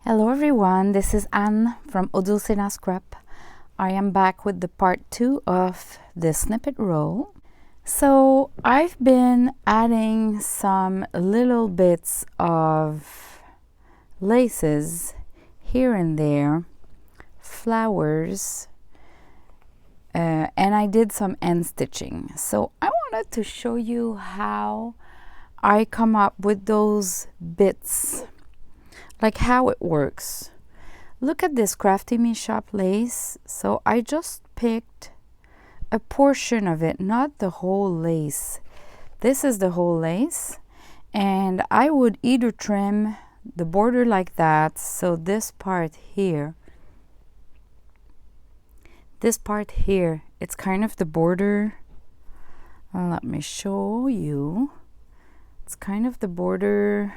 Hello everyone, this is Anne from Odulcina Scrap. I am back with the part 2 of the snippet roll. So I've been adding some little bits of laces here and there, flowers, and I did some end stitching. So I wanted to show you how I come up with those bits, like how it works. Look at this Crafty Me Shop lace. So I just picked a portion of it, not the whole lace. This is the whole lace, and I would either trim the border like that, so this part here, it's kind of the border. Let me show you. It's kind of the border.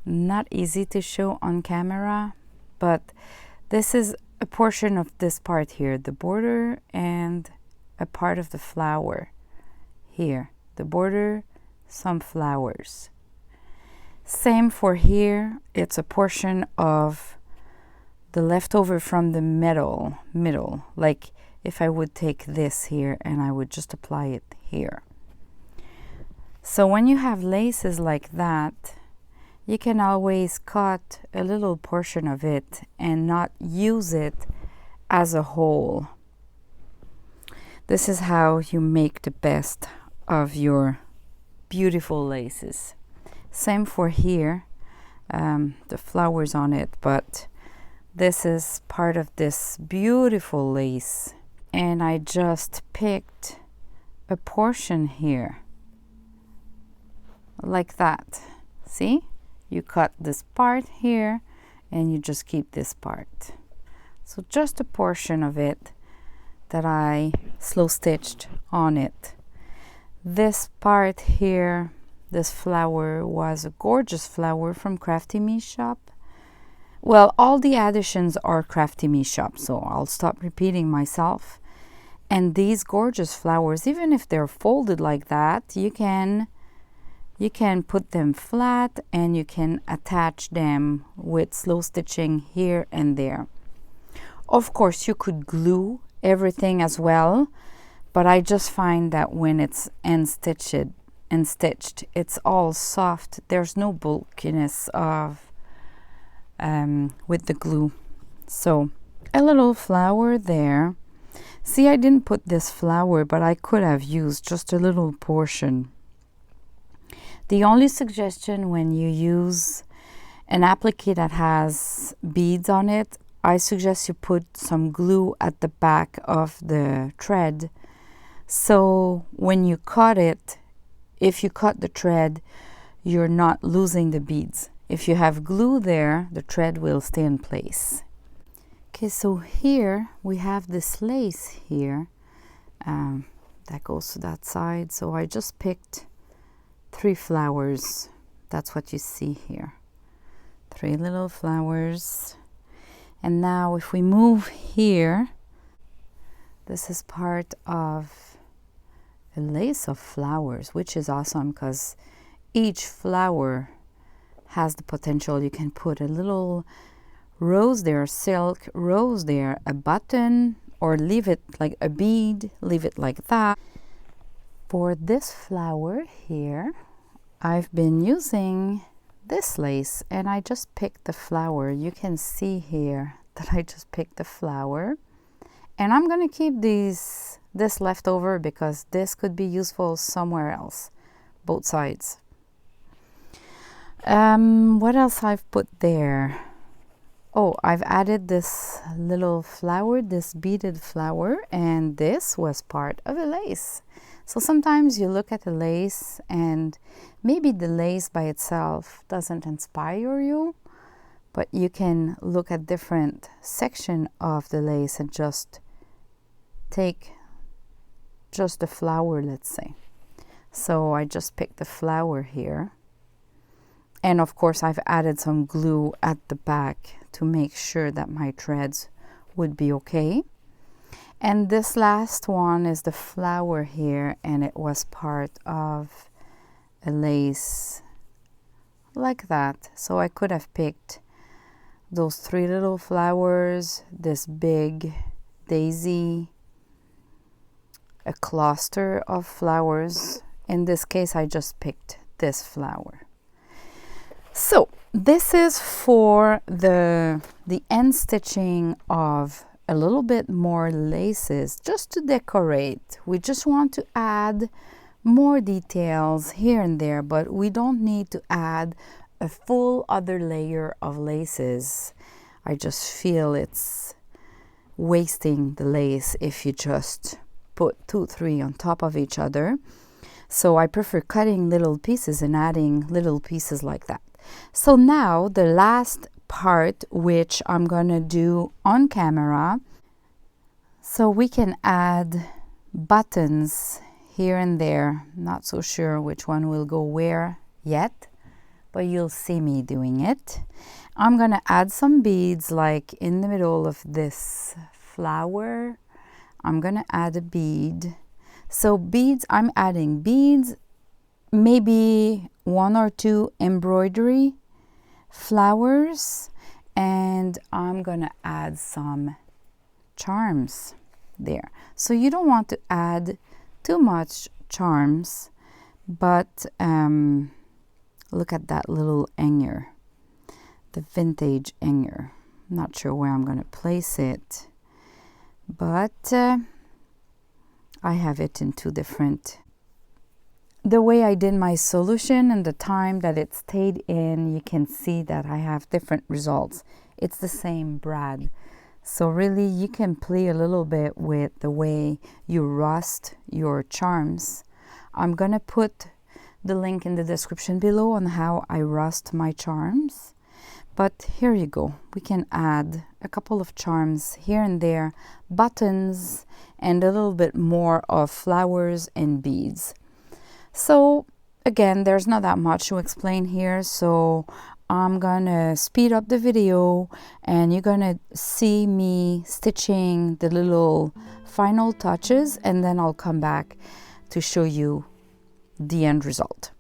Not easy to show on camera, but this is a portion of this part here, the border, and a part of the flower here, the border, some flowers. Same for here, it's a portion of the leftover from the middle, like if I would take this here and I would just apply it here. So when you have laces like that, you can always cut a little portion of it and not use it as a whole. This is how you make the best of your beautiful laces. Same for here, the flowers on it, but this is part of this beautiful lace. And I just picked a portion here, like that. See? You cut this part here and you just keep this part. So just a portion of it that I slow stitched on it. This part here, this flower, was a gorgeous flower from Crafty Me Shop. Well, all the additions are Crafty Me Shop, so I'll stop repeating myself. And these gorgeous flowers, even if they're folded like that, you can put them flat and you can attach them with slow stitching here and there. Of course, you could glue everything as well, but I just find that when it's end stitched, it's all soft. There's no bulkiness of with the glue. So a little flower there. See, I didn't put this flower, but I could have used just a little portion. The only suggestion when you use an applique that has beads on it, I suggest you put some glue at the back of the thread. So when you cut it, if you cut the thread, you're not losing the beads. If you have glue there, the thread will stay in place. Okay, so here we have this lace here that goes to that side. So I just picked 3 flowers. That's what you see here, 3 little flowers. And now if we move here, this is part of a lace of flowers, which is awesome because each flower has the potential. You can put a little rose there, silk rose there, a button, or leave it like a bead, leave it like that. For this flower here, I've been using this lace and I just picked the flower. You can see here that I just picked the flower. And I'm going to keep this leftover because this could be useful somewhere else, both sides. What else I've put there? Oh, I've added this little flower, this beaded flower, and this was part of a lace. So sometimes you look at a lace and maybe the lace by itself doesn't inspire you, but you can look at different section of the lace and just take just the flower, let's say. So I just picked the flower here. And of course I've added some glue at the back to make sure that my threads would be okay. And this last one is the flower here, and it was part of a lace like that. So I could have picked those 3 little flowers, this big daisy, a cluster of flowers. In this case, I just picked this flower. So this is for the end stitching of a little bit more laces, just to decorate. We just want to add more details here and there, but we don't need to add a full other layer of laces. I just feel it's wasting the lace if you just put 2, 3 on top of each other. So I prefer cutting little pieces and adding little pieces like that. So now the last part, which I'm gonna do on camera, so we can add buttons here and there. Not so sure which one will go where yet, but you'll see me doing it. I'm gonna add some beads like in the middle of this flower. I'm gonna add a bead. So beads, I'm adding beads, maybe 1 or 2 embroidery flowers, and I'm gonna add some charms there. So you don't want to add too much charms, but look at that little hanger, the vintage hanger. Not sure where I'm gonna place it, but I have it in 2 different. The way I did my solution and the time that it stayed in, you can see that I have different results. It's the same brad. So really you can play a little bit with the way you rust your charms. I'm gonna put the link in the description below on how I rust my charms. But here you go. We can add a couple of charms here and there, buttons, and a little bit more of flowers and beads. So again, there's not that much to explain here, so I'm gonna speed up the video and you're gonna see me stitching the little final touches, and then I'll come back to show you the end result.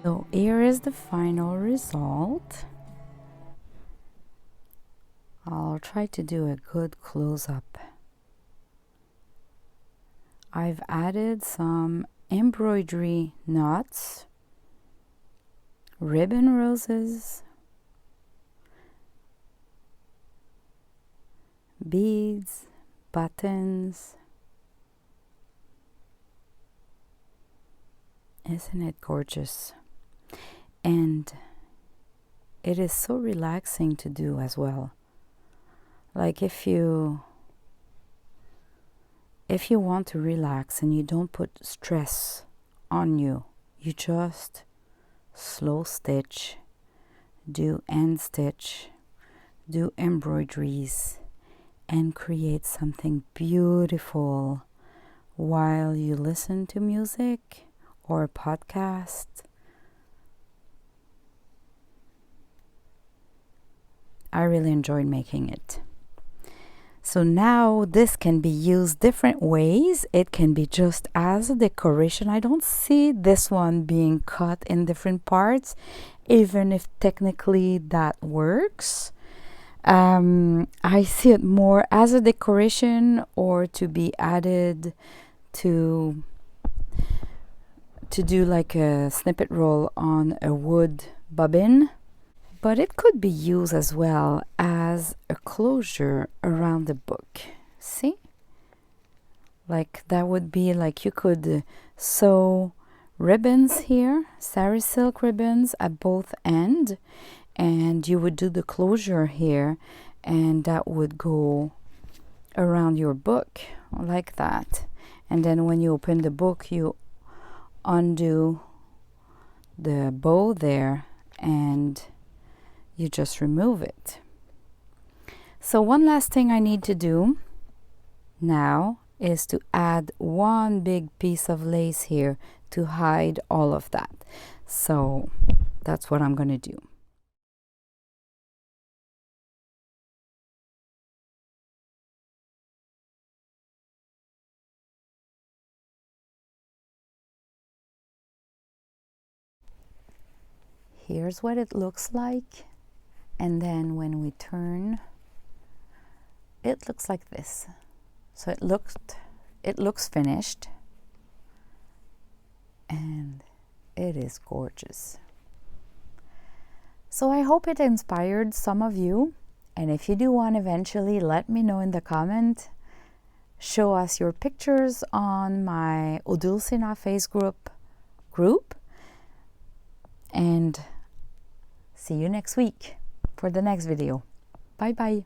So here is the final result. I'll try to do a good close-up. I've added some embroidery knots, ribbon roses, beads, buttons. Isn't it gorgeous? And it is so relaxing to do as well. Like if you want to relax and you don't put stress on you, you just slow stitch, do end stitch, do embroideries, and create something beautiful while you listen to music or a podcast. I really enjoyed making it. So now this can be used different ways. It can be just as a decoration. I don't see this one being cut in different parts, even if technically that works. I see it more as a decoration or to be added to do like a snippet roll on a wood bobbin. But it could be used as well as a closure around the book. See? Like that would be like you could sew ribbons here, sari silk ribbons at both ends, and you would do the closure here, and that would go around your book like that. And then when you open the book, you undo the bow there and you just remove it. So one last thing I need to do now is to add one big piece of lace here to hide all of that. So that's what I'm going to do. Here's what it looks like. And then when we turn, it looks like this. So it looks finished, and it is gorgeous. So I hope it inspired some of you, and if you do one eventually, let me know in the comment. Show us your pictures on my Odulcina Facebook group, and see you next week for the next video. Bye bye.